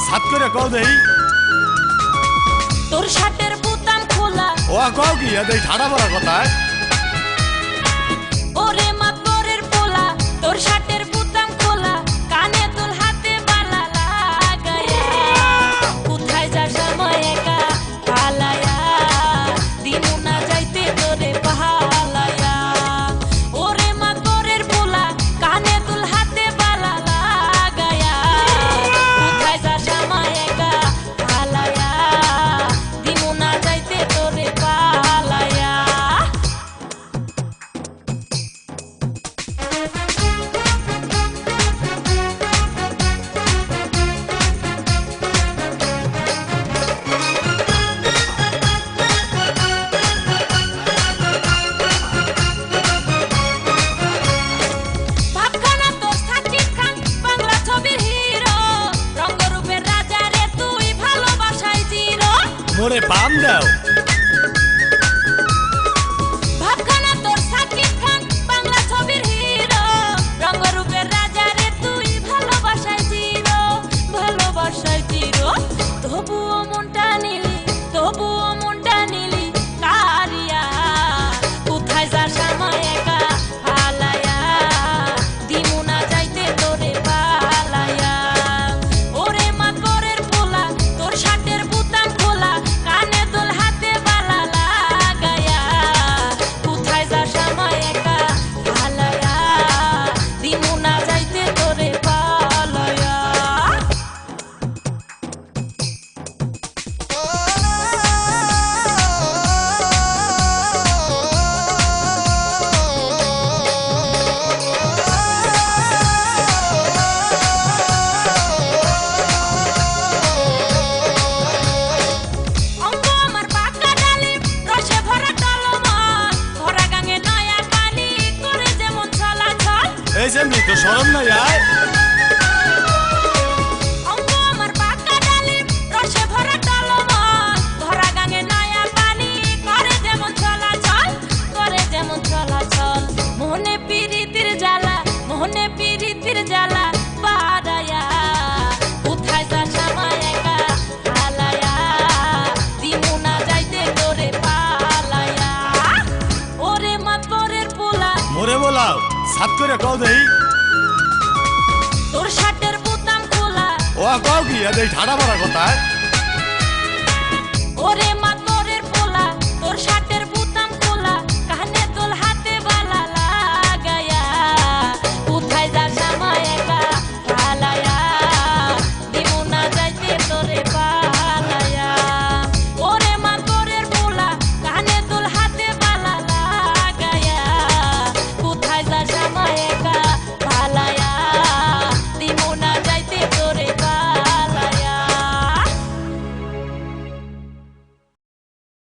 সাত করে কও দেই তোর শার্টের বোতাম খোলা ও কও কি এই ঠাড়া বড় কথা ওরে মাতবরের পোলা তোর শার্টের বোতাম খোলা কানে তোর হাতে বালা লাগায়া কোথায় যাস সময় একা পালায়া দিনু না যাইতে তোরে পালায়া ওরে মাতবরের পোলা কানে তোর হাতে বালা লাগায়া কোথায় যাস সময় একা পালায়া দিনু না যাইতে তোরে পালায়া ভাবখানা তোর সাকিব খান বাংলা ছবির হিরো রঙ্গরূপের রাজা রে তুই ভালোবাসায় জিরো মোরে পাম দাও ভাবখানা তোর সাকিব খান বাংলা ছবির হিরো রঙ্গরূপের রাজা রে তুই ভালোবাসায় জিরো তবুও মনটা নিলি কারিয়া কোথায় যাস আমায় একা পালায়া দিমু না যাইতে তোরে পালায়া ওরে মাতবরের পোলা তোর শার্টের বোতাম খোলা কানে তোর হাতে বালা লাগায়া কোথায় যাস আমায় একা পালায়া দিমু না যাইতে তোরে পালায়া অঙ্গ আমার পাকা ডালিম রসে ভরা টলমল ভরা গাঙে নয়া পানি করে যেমন চলাচল এই যে তো শরম নাই আয় অঙ্গ আমার পাকা ডালিম রসে ভরা টলমল ভরা গাঙে নয়া পানি করে যেমন চলাচল মোহনে পিরিতির জ্বালা বাড়ায়া কোথায় যাস আমায় একা পালায়া দিমু না যাইতে তোরে পালায়া ওরে মাতবরের পোলা মোরে বলাও সাত করে কও দেই তোর শার্টের বোতাম খোলা ও কও কি এই ঠাড়া বড় কথা ওরে